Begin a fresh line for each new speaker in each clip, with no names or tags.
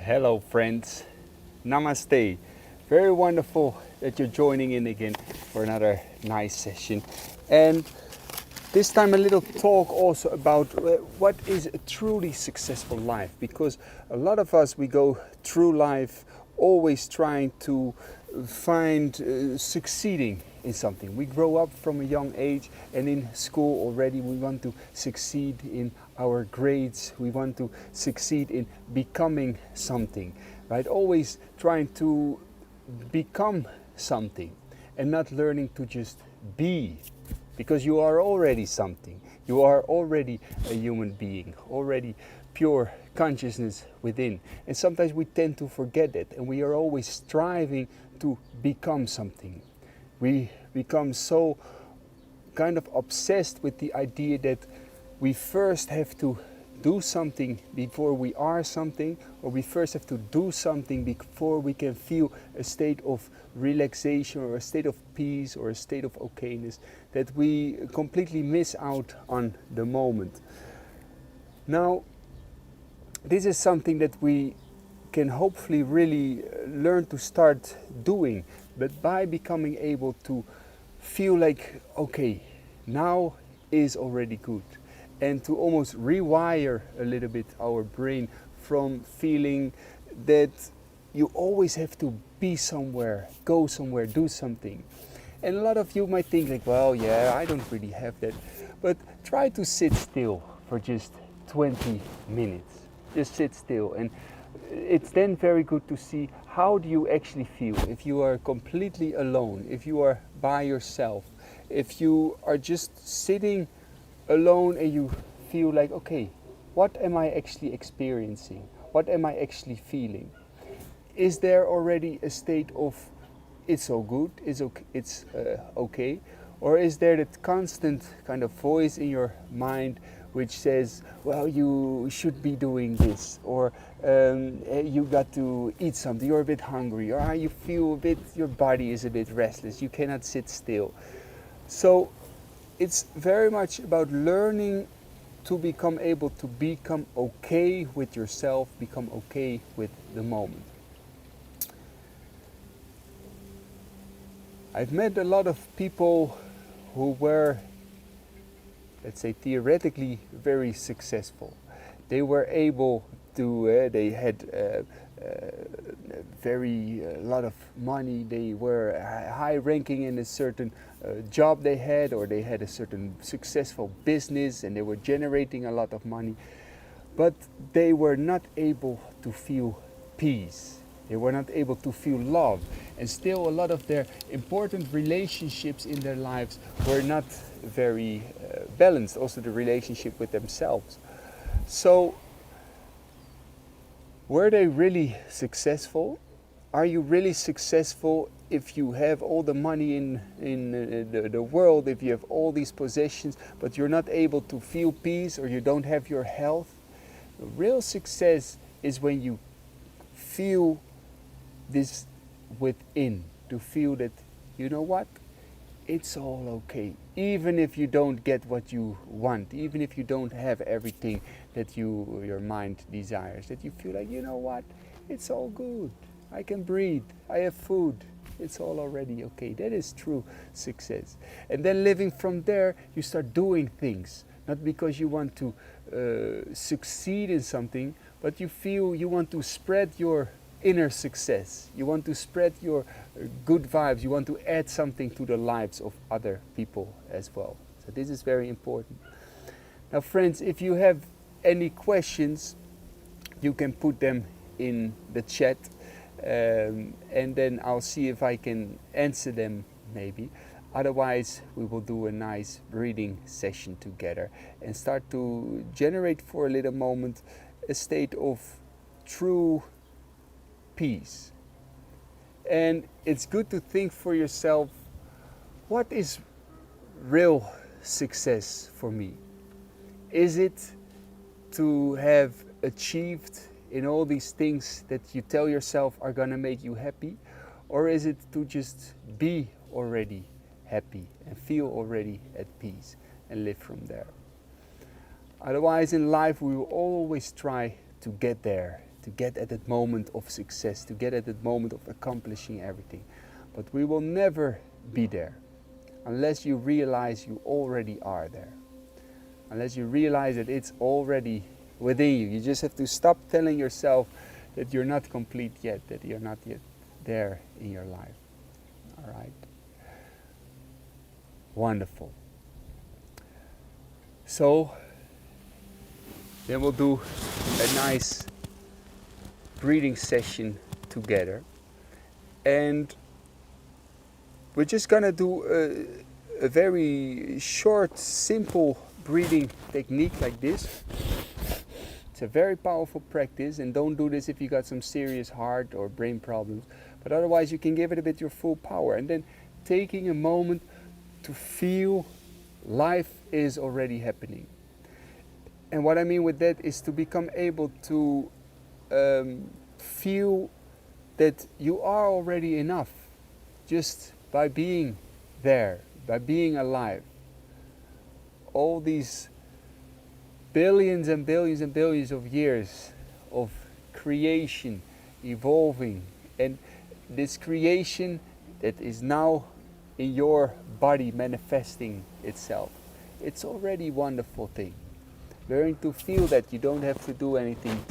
Hello friends, Namaste. Very wonderful that you're joining in again for another nice session. And this time a little talk also about what is a truly successful life. Because a lot of us, we go through life always trying to find succeeding in something. We grow up from a young age, and in school already we want to succeed in our grades, we want to succeed in becoming something, right? Always trying to become something and not learning to just be, because you are already something. You are already a human being, already pure consciousness within. And sometimes we tend to forget it, and we are always striving to become something. We become so kind of obsessed with the idea that we first have to do something before we are something, or we first have to do something before we can feel a state of relaxation or a state of peace or a state of okayness, that we completely miss out on the moment. Now, this is something that we can hopefully really learn to start doing, but by becoming able to feel like, okay, now is already good, and to almost rewire a little bit our brain from feeling that you always have to be somewhere, go somewhere, do something. And a lot of you might think like, well, yeah, I don't really have that. But try to sit still for just 20 minutes. Just sit still. And it's then very good to see how do you actually feel if you are completely alone, if you are by yourself, if you are just sitting alone and you feel like, okay, what am I actually experiencing? What am I actually feeling? Is there already a state of it's all good, it's okay? Or is there that constant kind of voice in your mind which says, well, you should be doing this, or you got to eat something, you're a bit hungry, or you feel a bit, your body is a bit restless, you cannot sit still. So it's very much about learning to become able to become okay with yourself, become okay with the moment. I've met a lot of people who were, let's say, theoretically very successful. They were able to, they had a lot of money, they were high ranking in a certain job they had, or they had a certain successful business and they were generating a lot of money, but they were not able to feel peace. They were not able to feel love, and still a lot of their important relationships in their lives were not very balanced, also the relationship with themselves. So, were they really successful? Are you really successful if you have all the money in the world, if you have all these possessions, but you're not able to feel peace, or you don't have your health? Real success is when you feel this within, to feel that, you know what, it's all okay. Even if you don't get what you want, even if you don't have everything that your mind desires, that you feel like, you know what, it's all good. I can breathe, I have food, it's all already okay. That is true success. And then living from there, you start doing things, not because you want to succeed in something, but you feel you want to spread your inner success. You want to spread your good vibes. You want to add something to the lives of other people as well. So this is very important. Now friends, if you have any questions, you can put them in the chat, and then I'll see if I can answer them maybe. Otherwise, we will do a nice breathing session together and start to generate for a little moment a state of true peace. And it's good to think for yourself, what is real success for me? Is it to have achieved in all these things that you tell yourself are gonna make you happy? Or is it to just be already happy and feel already at peace and live from there? Otherwise in life we will always try to get there, to get at that moment of success, to get at that moment of accomplishing everything. But we will never be there unless you realize you already are there. Unless you realize that it's already within you. You just have to stop telling yourself that you're not complete yet, that you're not yet there in your life. All right? Wonderful. So, then we'll do a nice breathing session together. And we're just gonna do a very short, simple breathing technique like this. It's a very powerful practice, and don't do this if you got some serious heart or brain problems. But otherwise you can give it a bit your full power. And then taking a moment to feel life is already happening. And what I mean with that is to become able to feel that you are already enough just by being there, by being alive. All these billions and billions and billions of years of creation, evolving, and this creation that is now in your body manifesting itself. It's already a wonderful thing. Learning to feel that you don't have to do anything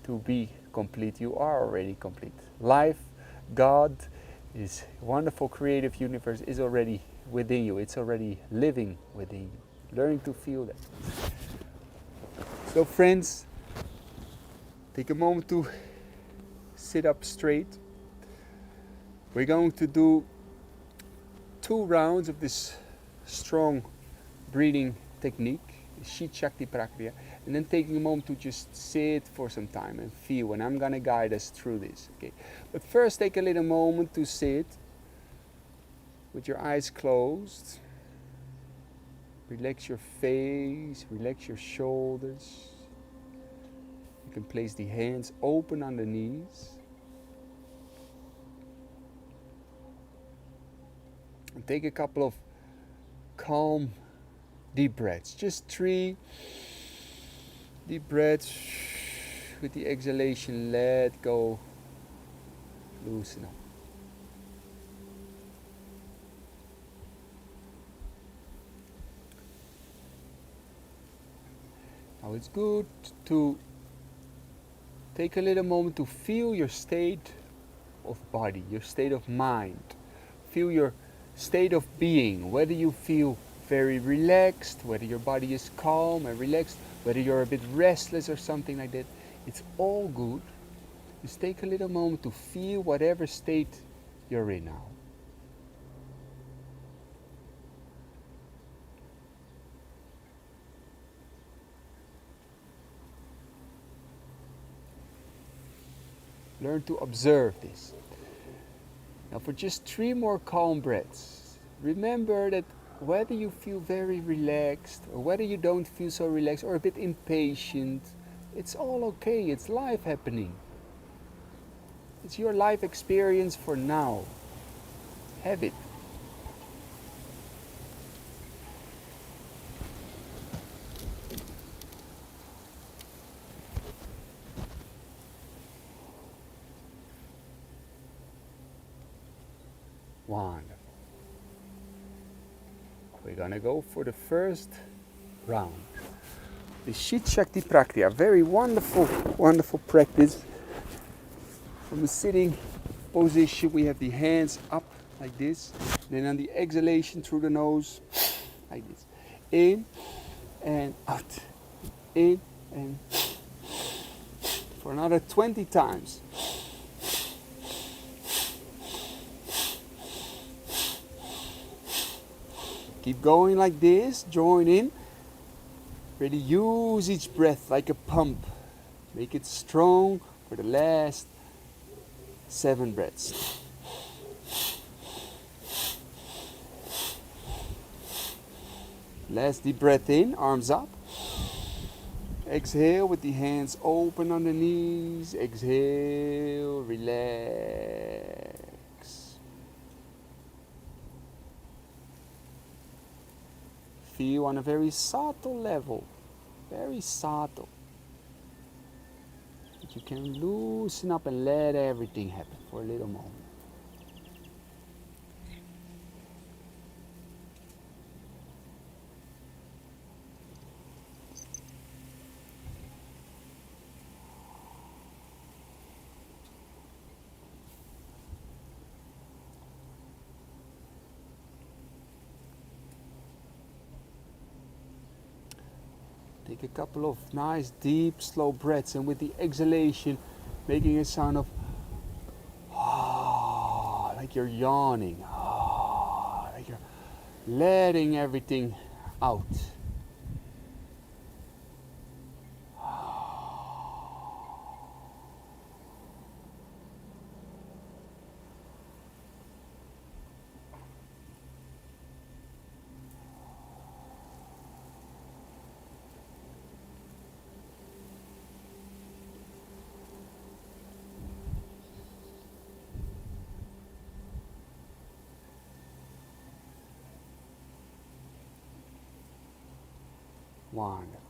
to be complete. You are already complete. Life, God, this wonderful creative universe is already within you. It's already living within you. Learning to feel that. So friends, take a moment to sit up straight. We're going to do 2 rounds of this strong breathing technique, Shit Shakti Prakriya, and then taking a moment to just sit for some time and feel, and I'm gonna guide us through this. Okay, but first take a little moment to sit with your eyes closed. Relax your face, relax your shoulders. You can place the hands open on the knees. And take a couple of calm, deep breaths. Just 3 deep breaths. With the exhalation, let go, loosen up. Now it's good to take a little moment to feel your state of body, your state of mind. Feel your state of being, whether you feel very relaxed, whether your body is calm and relaxed, whether you're a bit restless or something like that. It's all good. Just take a little moment to feel whatever state you're in now. Learn to observe this. Now for just 3 more calm breaths, remember that whether you feel very relaxed or whether you don't feel so relaxed or a bit impatient, it's all okay. It's life happening. It's your life experience for now. Have it. Wonderful. We're gonna go for the first round. The Shit Shakti Prakriya, very wonderful, wonderful practice. From a sitting position, we have the hands up like this. Then on the exhalation through the nose, like this. In and out. In and for another 20 times. Keep going like this, join in. Really use each breath like a pump. Make it strong for the last 7 breaths. Last deep breath in, arms up. Exhale with the hands open on the knees. Exhale, relax. Feel on a very subtle level, very subtle. But you can loosen up and let everything happen for a little moment. Take a couple of nice, deep, slow breaths, and with the exhalation, making a sound of like you're yawning, like you're letting everything out. Wonderful.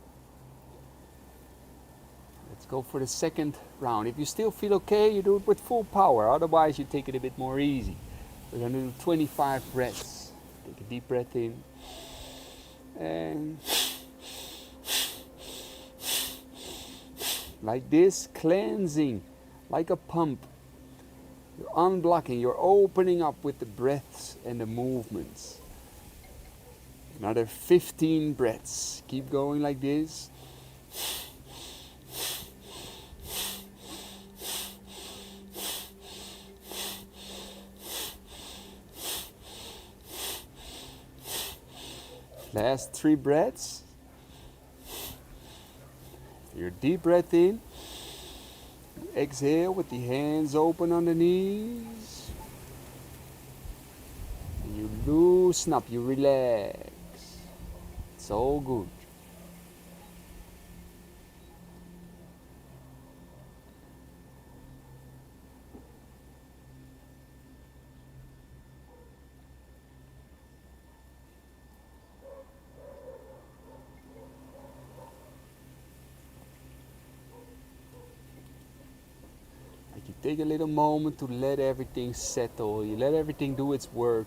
Let's go for the second round. If you still feel okay, you do it with full power. Otherwise, you take it a bit more easy. We're going to do 25 breaths. Take a deep breath in. And like this, cleansing, like a pump. You're unblocking, you're opening up with the breaths and the movements. Another 15 breaths. Keep going like this. Last 3 breaths. Your deep breath in. Exhale with the hands open on the knees. And you loosen up, you relax. It's all good. You take a little moment to let everything settle. You let everything do its work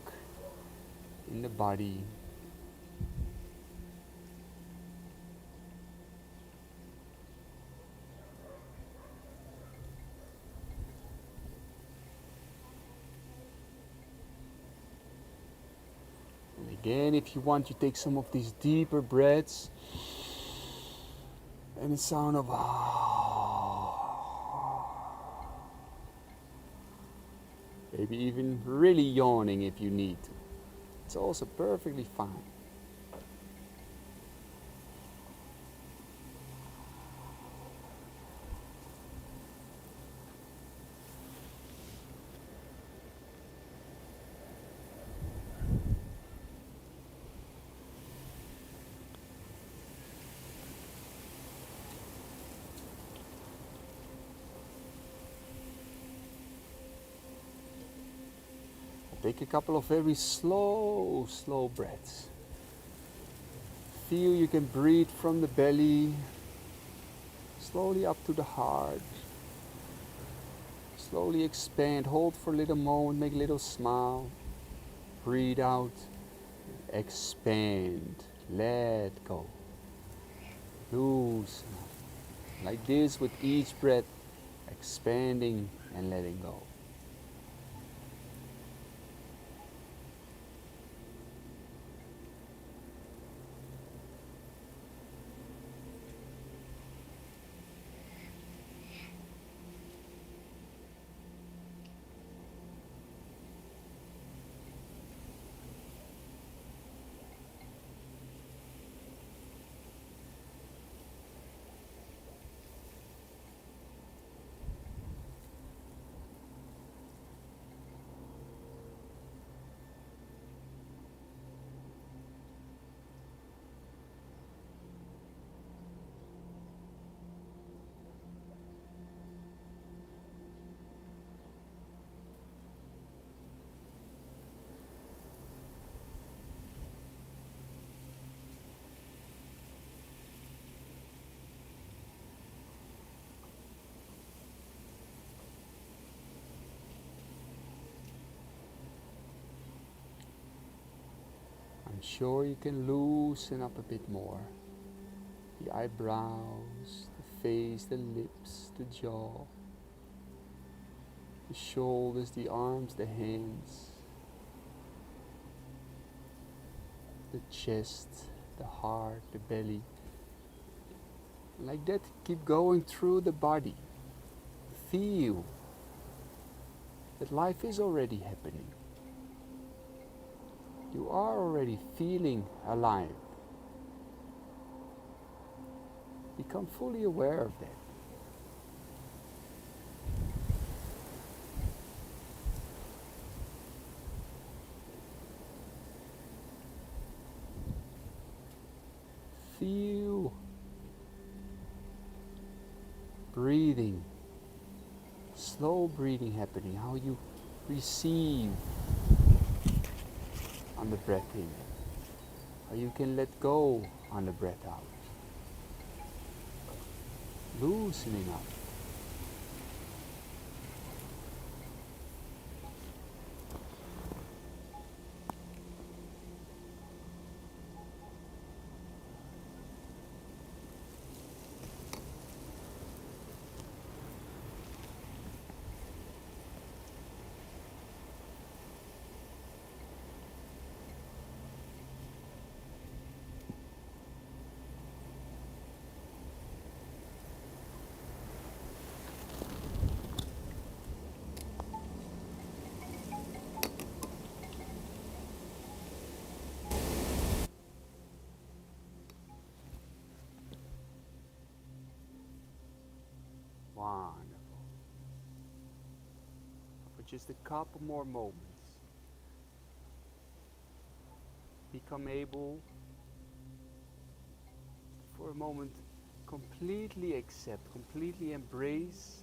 in the body. And again, if you want, you take some of these deeper breaths and the sound of maybe even really yawning if you need to. It's also perfectly fine. Take a couple of very slow breaths. Feel you can breathe from the belly, slowly up to the heart. Slowly expand, hold for a little moment, make a little smile. Breathe out, expand, let go. Loosen up. Like this with each breath, expanding and letting go. I'm sure you can loosen up a bit more. The eyebrows, the face, the lips, the jaw, the shoulders, the arms, the hands, the chest, the heart, the belly. Like that, keep going through the body. Feel that life is already happening. You are already feeling alive. Become fully aware of that. Feel breathing, slow breathing happening, how you receive on the breath in, how you can let go on the breath out, loosening up. Wonderful. For just a couple more moments, become able for a moment completely accept, completely embrace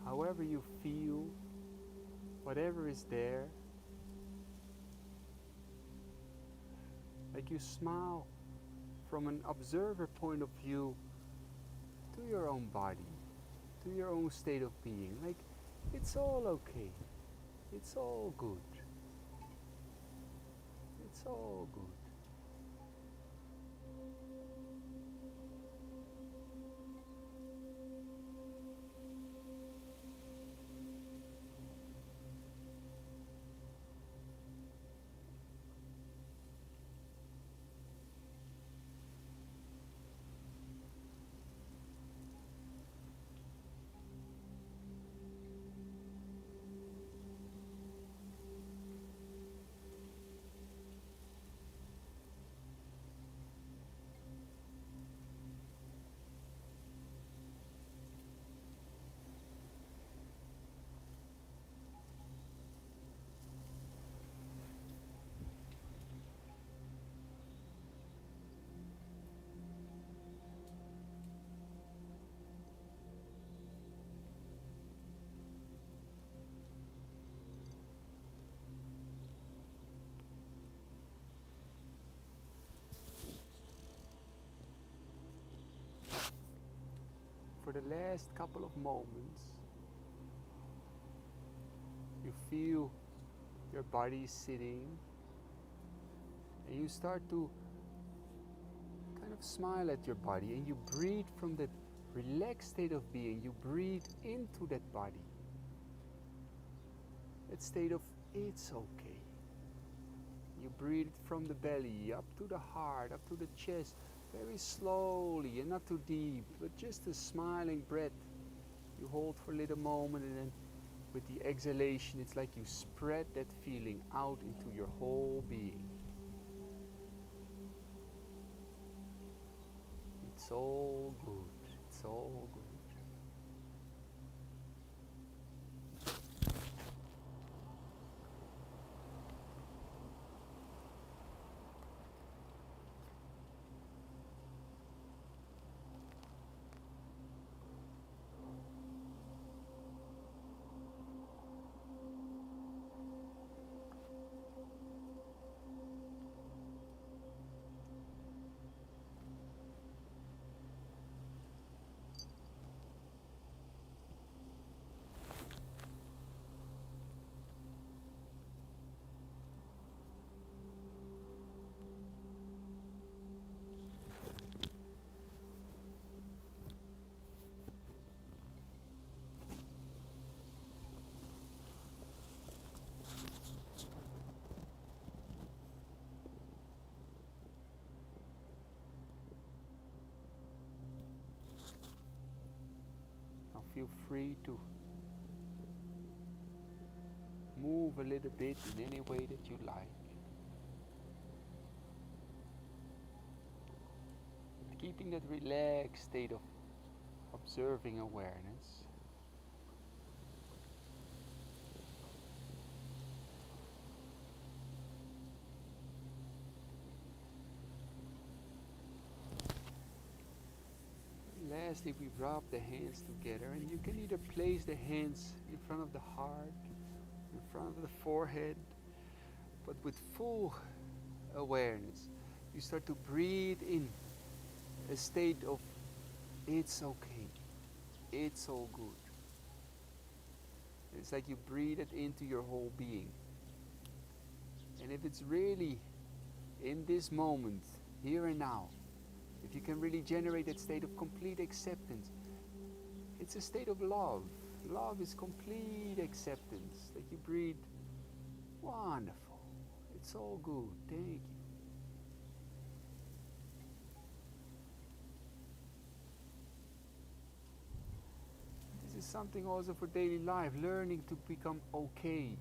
however you feel, whatever is there. Like you smile from an observer point of view to your own body, to your own state of being. Like it's all okay. It's all good. It's all good. For the last couple of moments, you feel your body sitting and you start to kind of smile at your body and you breathe from that relaxed state of being. You breathe into that body, that state of it's okay. You breathe from the belly up to the heart, up to the chest, very slowly and not too deep, but just a smiling breath. You hold for a little moment and then with the exhalation, it's like you spread that feeling out into your whole being. It's all good. It's all good. feel free to move a little bit in any way that you like. Keeping that relaxed state of observing awareness. Lastly, we rub the hands together, and you can either place the hands in front of the heart, in front of the forehead, but with full awareness. You start to breathe in a state of it's okay, it's all good. It's like you breathe it into your whole being. And if it's really in this moment, here and now, if you can really generate that state of complete acceptance, it's a state of love. Love is complete acceptance. That you breathe, wonderful, it's all good, thank you. This is something also for daily life, learning to become okay,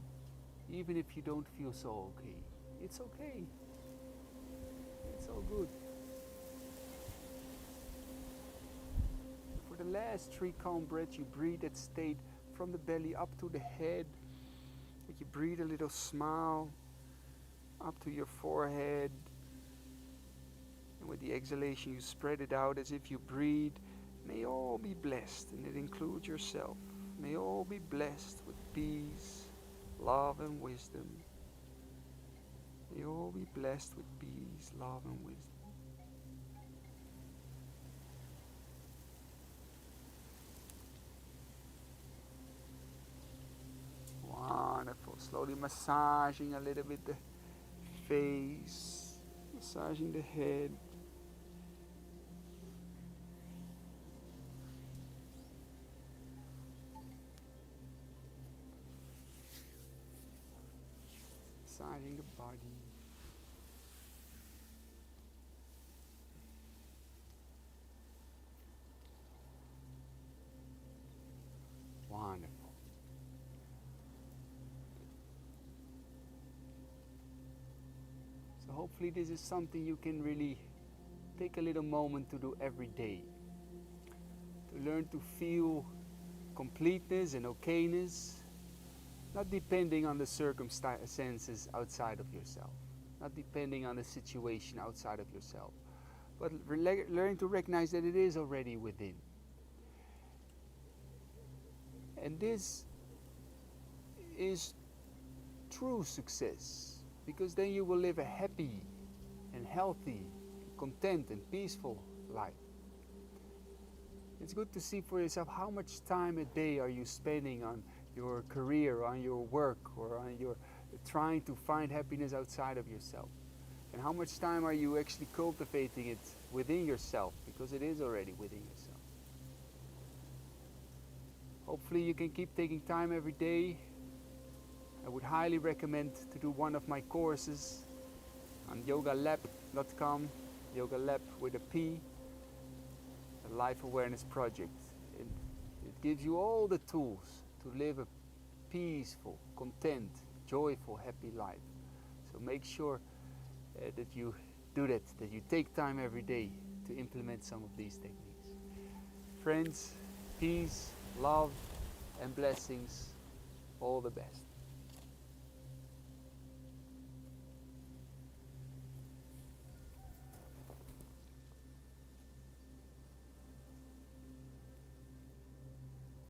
even if you don't feel so okay. It's okay. It's all good. For the last 3 calm breaths, you breathe that state from the belly up to the head. Like you breathe a little smile up to your forehead. And with the exhalation, you spread it out as if you breathe. May all be blessed, and it includes yourself. May all be blessed with peace, love, and wisdom. May all be blessed with peace, love, and wisdom. Wonderful. Slowly massaging a little bit the face, massaging the head. Massaging the body. Wonderful. So hopefully this is something you can really take a little moment to do every day. To learn to feel completeness and okayness, not depending on the circumstances outside of yourself, not depending on the situation outside of yourself, but learning to recognize that it is already within. And this is true success, because then you will live a happy and healthy, content and peaceful life. It's good to see for yourself how much time a day are you spending on your career, on your work, or on your trying to find happiness outside of yourself. And how much time are you actually cultivating it within yourself, because it is already within yourself. Hopefully you can keep taking time every day. I would highly recommend to do one of my courses on yogalap.com, Yogalap with a P, a life awareness project. It gives you all the tools to live a peaceful, content, joyful, happy life. So make sure that you do that you take time every day to implement some of these techniques. Friends, peace, love, and blessings. All the best.